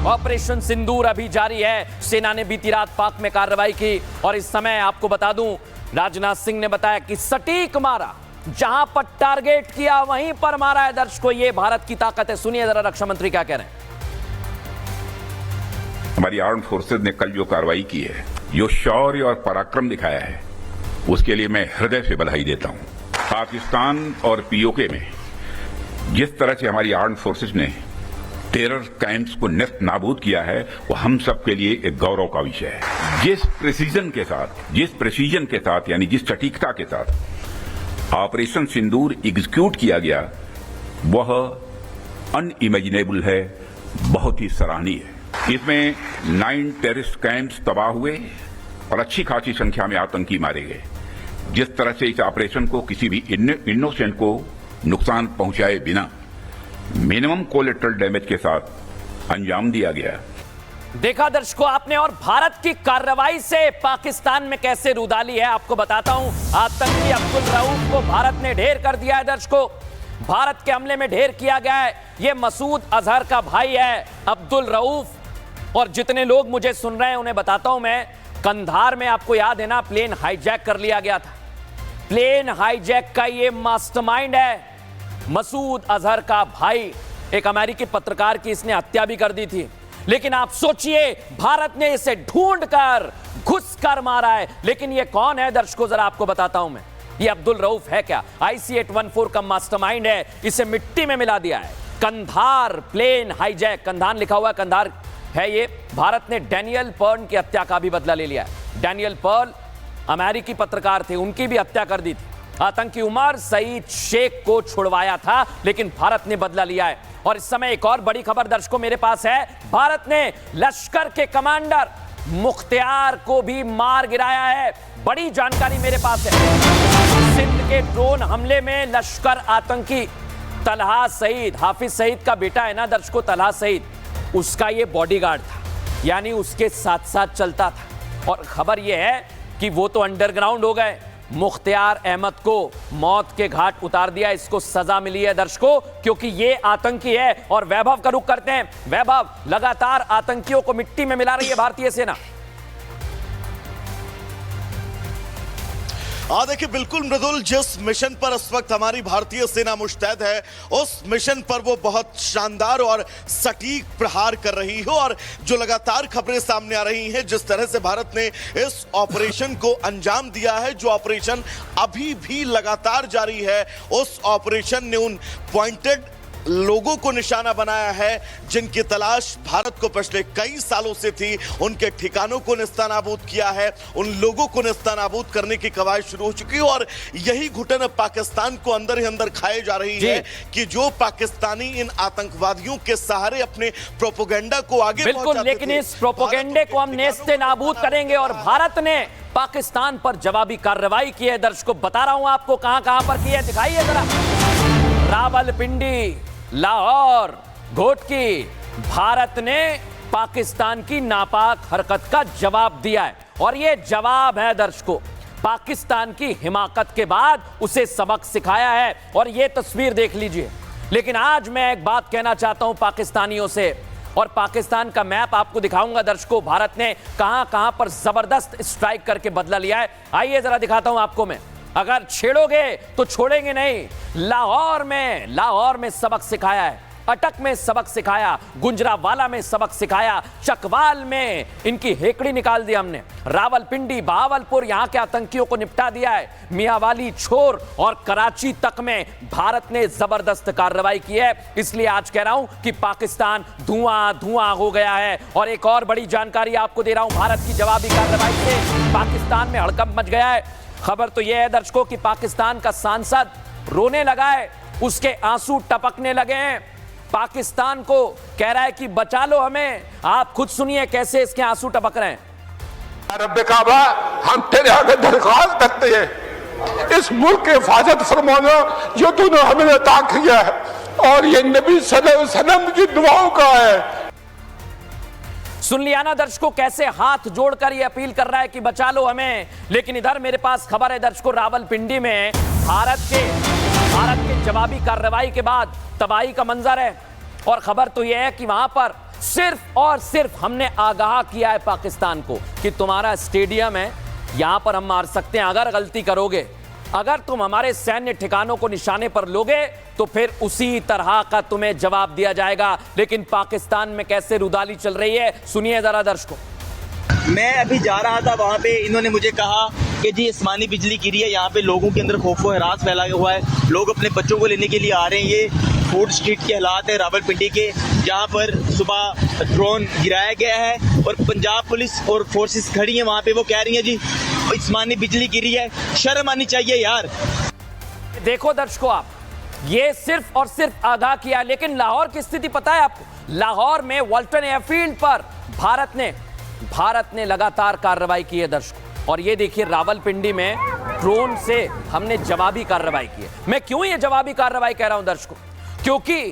Operation सिंदूर अभी जारी है। सेना ने बीती रात पाक में कार्रवाई की और इस समय आपको बता दूं, राजनाथ सिंह ने बताया कि सटीक मारा, जहां पर टारगेट किया वहीं पर मारा है। दर्शकों, ये भारत की ताकत है। सुनिए जरा रक्षा मंत्री क्या कह रहे हैं। हमारी आर्म फोर्सेज ने कल जो कार्रवाई की है, जो शौर्य और पराक्रम दिखाया है, उसके लिए मैं हृदय से बधाई देता हूं। पाकिस्तान और पीओके में जिस तरह से हमारी आर्म फोर्सेज ने टेरर कैंप्स को नेस्त नाबूद किया है, वो हम सब के लिए एक गौरव का विषय है। जिस प्रिसीजन के साथ यानी जिस सटीकता के साथ ऑपरेशन सिंदूर एग्जीक्यूट किया गया, वह अनइमेजिनेबल है, बहुत ही सराहनीय है। इसमें 9 टेररिस्ट कैंप्स तबाह हुए और अच्छी खासी संख्या में आतंकी मारे गए। जिस तरह से इस ऑपरेशन को किसी भी इनोसेंट को नुकसान पहुंचाए बिना मिनिमम कोलेटरल डैमेज के साथ अंजाम दिया गया। देखा दर्शकों आपने, और भारत की कार्रवाई से पाकिस्तान में कैसे रुदाली है आपको बताता हूं। आतंकी अब्दुल रऊफ को भारत ने ढेर कर दिया है। दर्शकों, भारत के हमले में ढेर किया गया है। यह मसूद अजहर का भाई है अब्दुल रऊफ। और जितने लोग मुझे सुन रहे हैं उन्हें बताता हूं मैं, कंधार में आपको याद है ना, प्लेन हाईजैक कर लिया गया था। प्लेन हाईजैक का ये मास्टरमाइंड है मसूद अजहर का भाई। एक अमेरिकी पत्रकार की इसने हत्या भी कर दी थी, लेकिन आप सोचिए भारत ने इसे ढूंढकर घुसकर मारा है। लेकिन ये कौन है दर्शकों, जरा आपको बताता हूं मैं। ये अब्दुल रऊफ है क्या? IC-814 का मास्टरमाइंड है। इसे मिट्टी में मिला दिया है। कंधार प्लेन हाईजैक, कंधार लिखा हुआ है, कंधार है ये। भारत ने डैनियल पर्ल की हत्या का भी बदला ले लिया है। डैनियल पर्ल अमेरिकी पत्रकार थे, उनकी भी हत्या कर दी थी। आतंकी उमर सईद शेख को छुड़वाया था, लेकिन भारत ने बदला लिया है। और इस समय एक और बड़ी खबर दर्शकों मेरे पास है। भारत ने लश्कर के कमांडर मुख्तियार को भी मार गिराया है। बड़ी जानकारी मेरे पास है। सिंध के ड्रोन हमले में लश्कर आतंकी तलहा सईद, हाफिज सईद का बेटा है ना दर्शकों, तलहा सईद, उसका ये बॉडीगार्ड था, यानी उसके साथ साथ चलता था। और खबर यह है कि वो तो अंडरग्राउंड हो गए। मुख्तियार अहमद को मौत के घाट उतार दिया। इसको सजा मिली है दर्शकों, क्योंकि ये आतंकी है। और वैभव का रुख करते हैं। वैभव, लगातार आतंकियों को मिट्टी में मिला रही है भारतीय सेना। देखिए बिल्कुल मृदुल, जिस मिशन पर इस वक्त हमारी भारतीय सेना मुस्तैद है, उस मिशन पर वो बहुत शानदार और सटीक प्रहार कर रही हो। और जो लगातार खबरें सामने आ रही हैं, जिस तरह से भारत ने इस ऑपरेशन को अंजाम दिया है, जो ऑपरेशन अभी भी लगातार जारी है, उस ऑपरेशन ने उन पॉइंटेड लोगों को निशाना बनाया है जिनकी तलाश भारत को पिछले कई सालों से थी। उनके ठिकानों को निस्तानाबूद किया है, उन लोगों को निस्तानाबूद करने की कवायद शुरू हो चुकी है। और यही घुटन पाकिस्तान को अंदर ही अंदर खाए जा रही है कि जो पाकिस्तानी इन आतंकवादियों के सहारे अपने प्रोपोगेंडा को आगे बिल्कुल, लेकिन इस प्रोपोगेंडे को हम नेस्तनाबूद करेंगे। और भारत ने पाकिस्तान पर जवाबी कार्रवाई की है। दर्शकों बता रहा हूं आपको कहां कहां पर की है, दिखाइए जरा। रावलपिंडी, लाहौर, घोटकी, भारत ने पाकिस्तान की नापाक हरकत का जवाब दिया है। और यह जवाब है दर्शकों, पाकिस्तान की हिमाकत के बाद उसे सबक सिखाया है। और यह तस्वीर देख लीजिए। लेकिन आज मैं एक बात कहना चाहता हूं पाकिस्तानियों से, और पाकिस्तान का मैप आपको दिखाऊंगा दर्शकों। भारत ने कहां कहां पर जबरदस्त स्ट्राइक करके बदला लिया है, आइए जरा दिखाता हूं आपको मैं। अगर छेड़ोगे तो छोड़ेंगे नहीं। लाहौर में सबक सिखाया है, अटक में सबक सिखाया, गुजरांवाला में सबक सिखाया, चकवाल में इनकी हेकड़ी निकाल दी हमने, रावलपिंडी, बहावलपुर, यहां के आतंकियों को निपटा दिया है। मियांवाली, छोर और कराची तक में भारत ने जबरदस्त कार्रवाई की है। इसलिए आज कह रहा हूं कि पाकिस्तान धुआं धुआं हो गया है। और एक और बड़ी जानकारी आपको दे रहा हूं, भारत की जवाबी कार्रवाई से पाकिस्तान में हड़कंप मच गया है। खबर तो यह है दर्शकों कि पाकिस्तान का सांसद रोने लगा है, उसके आंसू टपकने लगे हैं। पाकिस्तान को कह रहा है कि बचा लो हमें। आप खुद सुनिए कैसे इसके आंसू टपक रहे हैं। रब्बे काबा, हम तेरे आगे दरख्वास्त करते हैं, इस मुल्क की हिफाजत फरमाना जो तूने हमें अता किया है, और ये नबी सल्लल्लाहु अलैहि वसल्लम की दुआओं का है। सुन लिया ना दर्शकों, कैसे हाथ जोड़कर ये अपील कर रहा है कि बचा लो हमें। लेकिन इधर मेरे पास खबर है दर्शकों, रावलपिंडी में भारत के जवाबी कार्रवाई के बाद तबाही का मंजर है। और खबर तो यह है कि वहां पर सिर्फ और सिर्फ हमने आगाह किया है पाकिस्तान को कि तुम्हारा स्टेडियम है, यहां पर हम मार सकते हैं। अगर गलती करोगे, अगर तुम हमारे सैन्य ठिकानों को निशाने पर लोगे तो फिर उसी तरह का तुम्हें जवाब दिया जाएगा। लेकिन पाकिस्तान में कैसे रुदाली चल रही है, सुनिए जरा दर्शकों। मैं अभी जा रहा था वहाँ पे, इन्होंने मुझे कहा कि जी आसमानी बिजली गिरी है, यहाँ पे लोगों के अंदर खौफ व हरास फैला हुआ है, लोग अपने बच्चों को लेने के लिए आ रहे हैं। ये फूड स्ट्रीट के हालात है रावलपिंडी के, जहाँ पर सुबह ड्रोन गिराया गया है और पंजाब पुलिस और फोर्सेस खड़ी हैं वहाँ पे, वो कह रही हैं जी आसमानी बिजली गिरी है। शर्म आनी चाहिए यार। देखो दर्शकों, आप ये सिर्फ और सिर्फ आगाह किया, लेकिन लाहौर की स्थिति पता है आपको? लाहौर में वाल्टन एयरफील्ड पर भारत ने लगातार कार्रवाई की है दर्शकों। और ये देखिए रावलपिंडी में ड्रोन से हमने जवाबी कार्रवाई की है। मैं क्यों ये जवाबी कार्रवाई कह रहा हूं दर्शकों? क्योंकि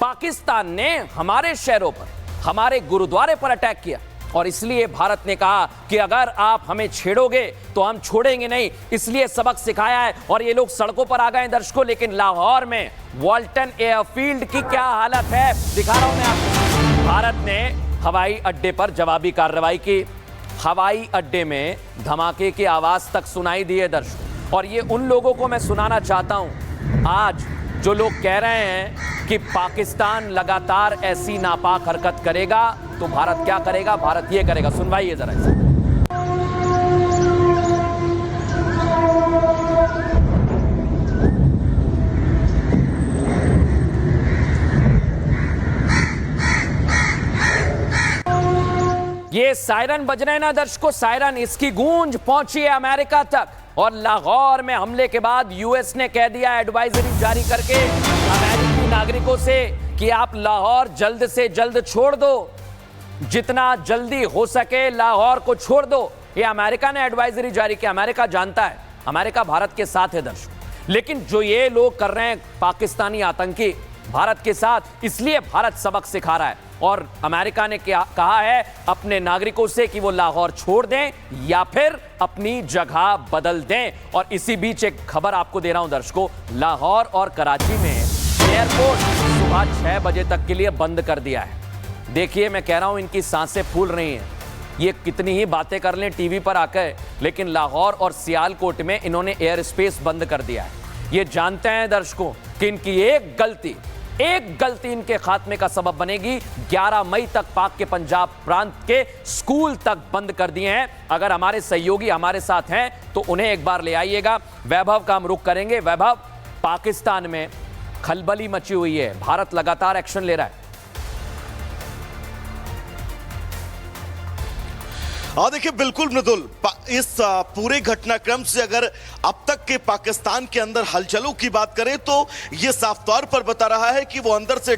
पाकिस्तान ने हमारे शहरों पर, हमारे गुरुद्वारे पर अटैक किया और इसलिए भारत ने कहा कि अगर आप हमें छेड़ोगे तो हम छोड़ेंगे नहीं, इसलिए सबक सिखाया है और ये लोग सड़कों पर आ गए दर्शकों। लेकिन लाहौर में वाल्टन एयरफील्ड की क्या हालत है दिखा रहा हूं मैं आपको। भारत ने हवाई अड्डे पर जवाबी कार्रवाई की। हवाई अड्डे में धमाके की आवाज तक सुनाई दी है दर्शकों। और ये उन लोगों को मैं सुनाना चाहता हूं, आज जो लोग कह रहे हैं कि पाकिस्तान लगातार ऐसी नापाक हरकत करेगा तो भारत क्या करेगा, भारत ये करेगा। सुनवाइए जरा इसे। ये सायरन बज रहे हैं ना दर्शकों, सायरन, इसकी गूंज पहुंची है अमेरिका तक। और लाहौर में हमले के बाद यूएस ने कह दिया एडवाइजरी जारी करके अमेरिकी नागरिकों से कि आप लाहौर जल्द से जल्द छोड़ दो, जितना जल्दी हो सके लाहौर को छोड़ दो। ये अमेरिका ने एडवाइजरी जारी की। अमेरिका जानता है, अमेरिका भारत के साथ है दर्शकों। लेकिन जो ये लोग कर रहे हैं पाकिस्तानी आतंकी भारत के साथ, इसलिए भारत सबक सिखा रहा है। और अमेरिका ने क्या कहा है अपने नागरिकों से कि वो लाहौर छोड़ दें या फिर अपनी जगह बदल दें। और इसी बीच एक खबर आपको दे रहा हूं दर्शकों, लाहौर और कराची में एयरपोर्ट सुबह 6 बजे तक के लिए बंद कर दिया है। देखिए, मैं कह रहा हूं इनकी सांसें फूल रही हैं। ये कितनी ही बातें कर लें टीवी पर आकर, लेकिन लाहौर और सियालकोट में इन्होंने एयर स्पेस बंद कर दिया है। ये जानते हैं दर्शकों कि इनकी एक गलती इनके खात्मे का सबब बनेगी। 11 मई तक पाक के पंजाब प्रांत के स्कूल तक बंद कर दिए हैं। अगर हमारे सहयोगी हमारे साथ हैं तो उन्हें एक बार ले आइएगा। वैभव का हम रुख करेंगे। वैभव, पाकिस्तान में खलबली मची हुई है, भारत लगातार एक्शन ले रहा है। देखिए बिल्कुल मृदुल, इस पूरे घटनाक्रम से अगर अब तक के पाकिस्तान के अंदर हलचलों की बात करें तो यह साफ तौर पर बता रहा है कि वो अंदर से